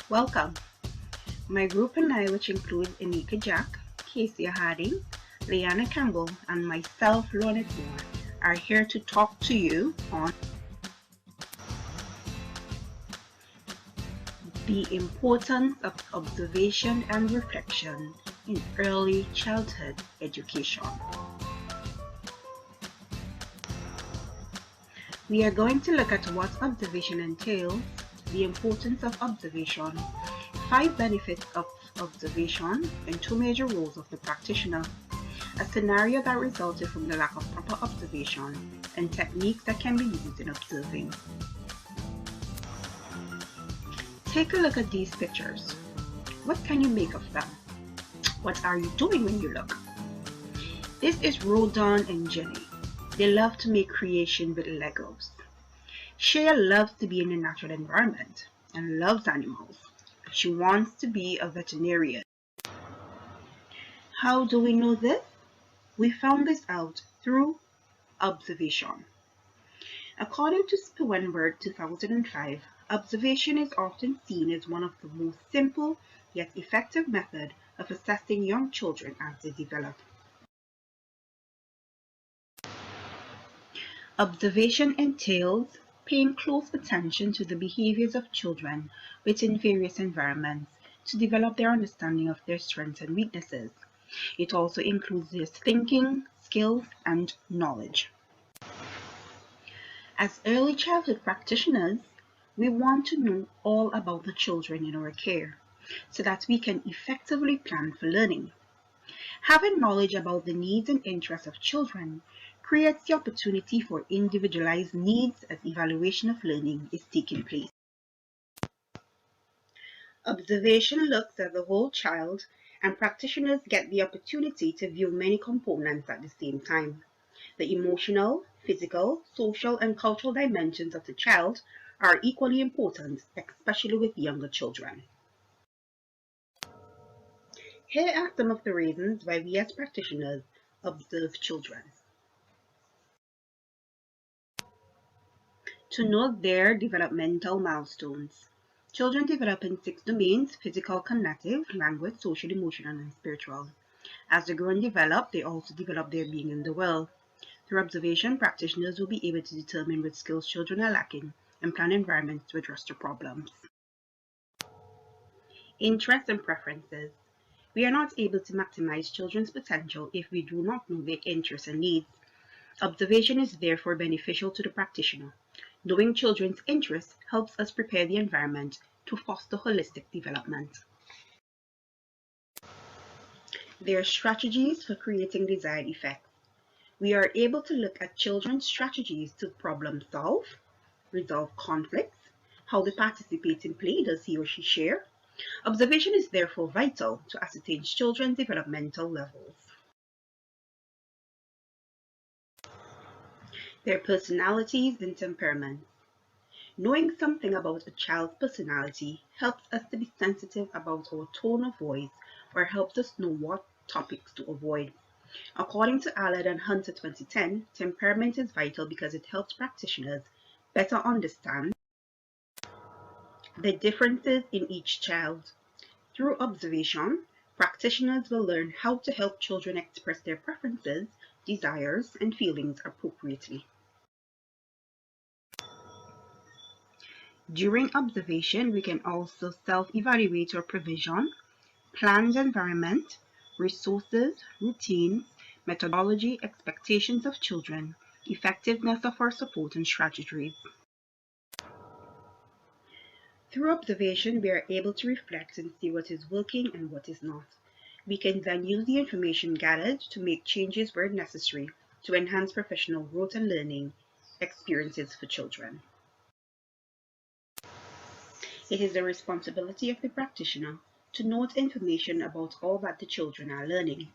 Welcome. My group and I, which include Anika Jack, Casey Harding, Leanna Campbell, and myself, Lorna Moore, are here to talk to you on the importance of observation and reflection in early childhood education. We are going to look at what observation entails, the importance of observation, 5 benefits of observation, and 2 major roles of the practitioner, a scenario that resulted from the lack of proper observation, and techniques that can be used in observing. Take a look at these pictures. What can you make of them? What are you doing when you look? This is Rodon and Jenny. They love to make creation with Legos. Shea loves to be in the natural environment and loves animals. She wants to be a veterinarian. How do we know this? We found this out through observation. According to Spielberg 2005, observation is often seen as one of the most simple yet effective methods of assessing young children as they develop. Observation entails paying close attention to the behaviors of children within various environments to develop their understanding of their strengths and weaknesses. It also includes their thinking, skills, and knowledge. As early childhood practitioners, we want to know all about the children in our care so that we can effectively plan for learning. Having knowledge about the needs and interests of children creates the opportunity for individualized needs as evaluation of learning is taking place. Observation looks at the whole child, and practitioners get the opportunity to view many components at the same time. The emotional, physical, social, and cultural dimensions of the child are equally important, especially with younger children. Here are some of the reasons why we as practitioners observe children. To note their developmental milestones. Children develop in 6 domains: physical, cognitive, language, social, emotional, and spiritual. As they grow and develop, they also develop their being in the world. Through observation, practitioners will be able to determine which skills children are lacking and plan environments to address the problems. Interests and preferences. We are not able to maximize children's potential if we do not know their interests and needs. Observation is therefore beneficial to the practitioner. Knowing children's interests helps us prepare the environment to foster holistic development. There are strategies for creating desired effects. We are able to look at children's strategies to problem solve, resolve conflicts, how they participate in play, does he or she share. Observation is therefore vital to ascertain children's developmental levels. Their personalities and temperaments. Knowing something about a child's personality helps us to be sensitive about our tone of voice or helps us know what topics to avoid. According to Allard and Hunter 2010, temperament is vital because it helps practitioners better understand the differences in each child. Through observation, practitioners will learn how to help children express their preferences, desires, and feelings appropriately. During observation, we can also self-evaluate our provision, planned environment, resources, routines, methodology, expectations of children, effectiveness of our support and strategies. Through observation, we are able to reflect and see what is working and what is not. We can then use the information gathered to make changes where necessary to enhance professional growth and learning experiences for children. It is the responsibility of the practitioner to note information about all that the children are learning.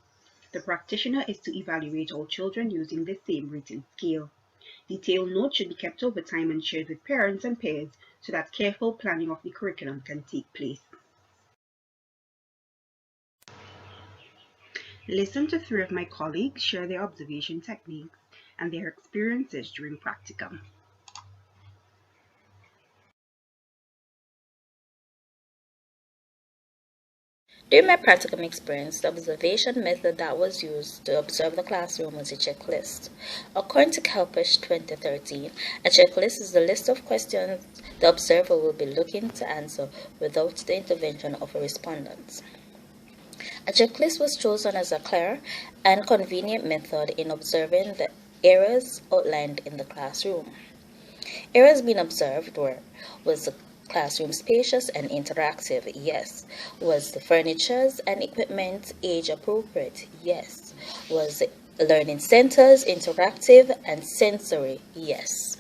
The practitioner is to evaluate all children using the same rating scale. Detailed notes should be kept over time and shared with parents and peers so that careful planning of the curriculum can take place. Listen to 3 of my colleagues share their observation techniques and their experiences during practicum. During my practicum experience, the observation method that was used to observe the classroom was a checklist. According to CalPERS 2013, a checklist is the list of questions the observer will be looking to answer without the intervention of a respondent. A checklist was chosen as a clear and convenient method in observing the areas outlined in the classroom. Areas being observed was the classroom spacious and interactive? Yes. Was the furniture and equipment age appropriate? Yes. Was the learning centers interactive and sensory? Yes.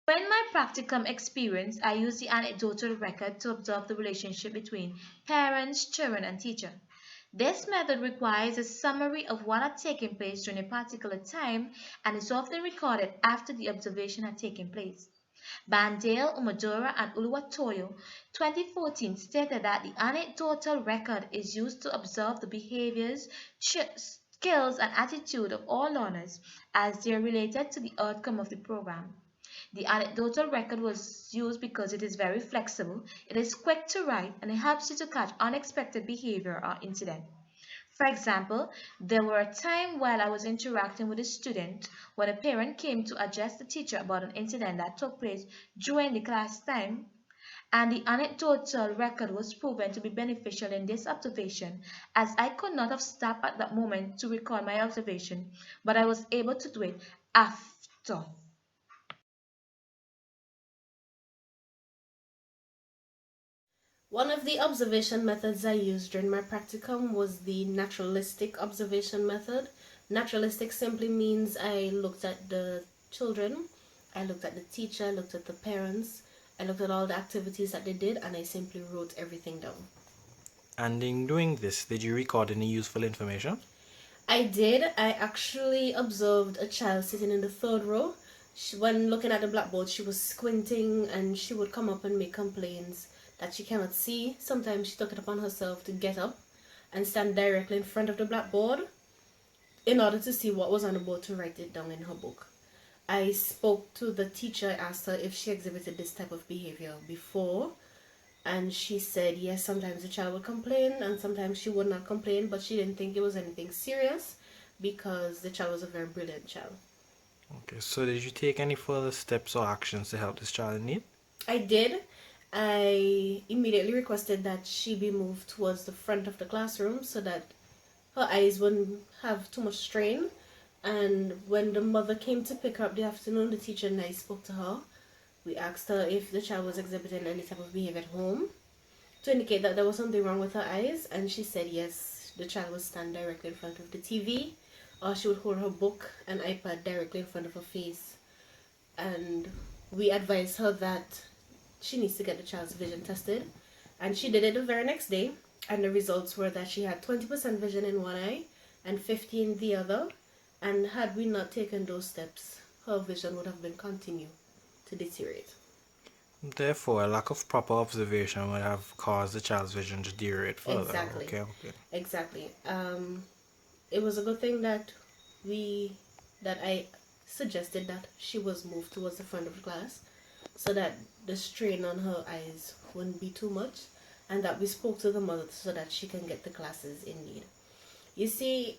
In my practicum experience, I used the anecdotal record to observe the relationship between parents, children, and teacher. This method requires a summary of what had taken place during a particular time and is often recorded after the observation had taken place. Bandale, Umadura, and Uluwatoyo 2014 stated that the anecdotal record is used to observe the behaviors, skills, and attitude of all learners as they are related to the outcome of the program. The anecdotal record was used because it is very flexible, it is quick to write, and it helps you to catch unexpected behavior or incident. For example, there were a time while I was interacting with a student when a parent came to address the teacher about an incident that took place during the class time, and the anecdotal record was proven to be beneficial in this observation, as I could not have stopped at that moment to record my observation, but I was able to do it after. One of the observation methods I used during my practicum was the naturalistic observation method. Naturalistic simply means I looked at the children, I looked at the teacher, I looked at the parents, I looked at all the activities that they did, and I simply wrote everything down. And in doing this, did you record any useful information? I did. I actually observed a child sitting in the third row. When looking at the blackboard, she was squinting and she would come up and make complaints that she cannot see. Sometimes she took it upon herself to get up and stand directly in front of the blackboard in order to see what was on the board to write it down in her book. I spoke to the teacher, I asked her if she exhibited this type of behavior before, and she said yes, sometimes the child would complain and sometimes she would not complain, but she didn't think it was anything serious because the child was a very brilliant child. Okay, so did you take any further steps or actions to help this child in need? I did. I immediately requested that she be moved towards the front of the classroom so that her eyes wouldn't have too much strain. And when the mother came to pick her up the afternoon, the teacher and I spoke to her. We asked her if the child was exhibiting any type of behavior at home to indicate that there was something wrong with her eyes, and she said yes, the child would stand directly in front of the TV, or she would hold her book and iPad directly in front of her face. And we advised her that she needs to get the child's vision tested, and she did it the very next day, and the results were that she had 20% vision in one eye and 50 in the other, and had we not taken those steps, her vision would have been continued to deteriorate. Therefore, a lack of proper observation would have caused the child's vision to deteriorate further. Exactly. Okay. Exactly. It was a good thing that I suggested that she was moved towards the front of the class so that the strain on her eyes wouldn't be too much, and that we spoke to the mother so that she can get the classes in need. You see,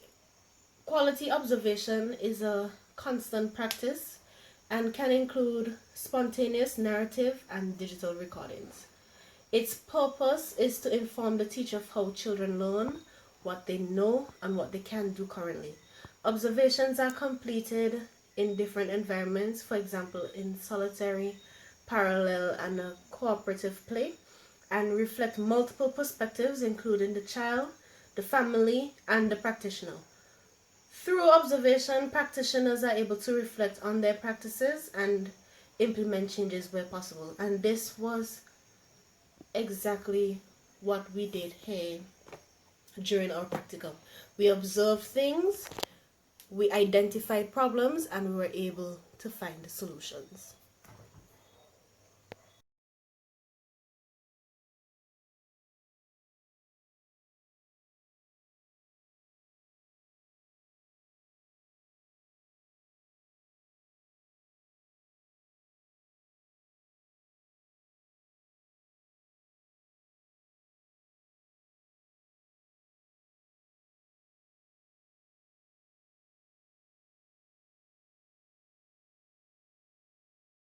quality observation is a constant practice and can include spontaneous narrative and digital recordings. Its purpose is to inform the teacher of how children learn, what they know, and what they can do currently. Observations are completed in different environments, for example, in solitary, parallel, and a cooperative play, and reflect multiple perspectives, including the child, the family, and the practitioner. Through observation, practitioners are able to reflect on their practices and implement changes where possible. And this was exactly what we did here during our practicum. We observed things, we identified problems, and we were able to find solutions.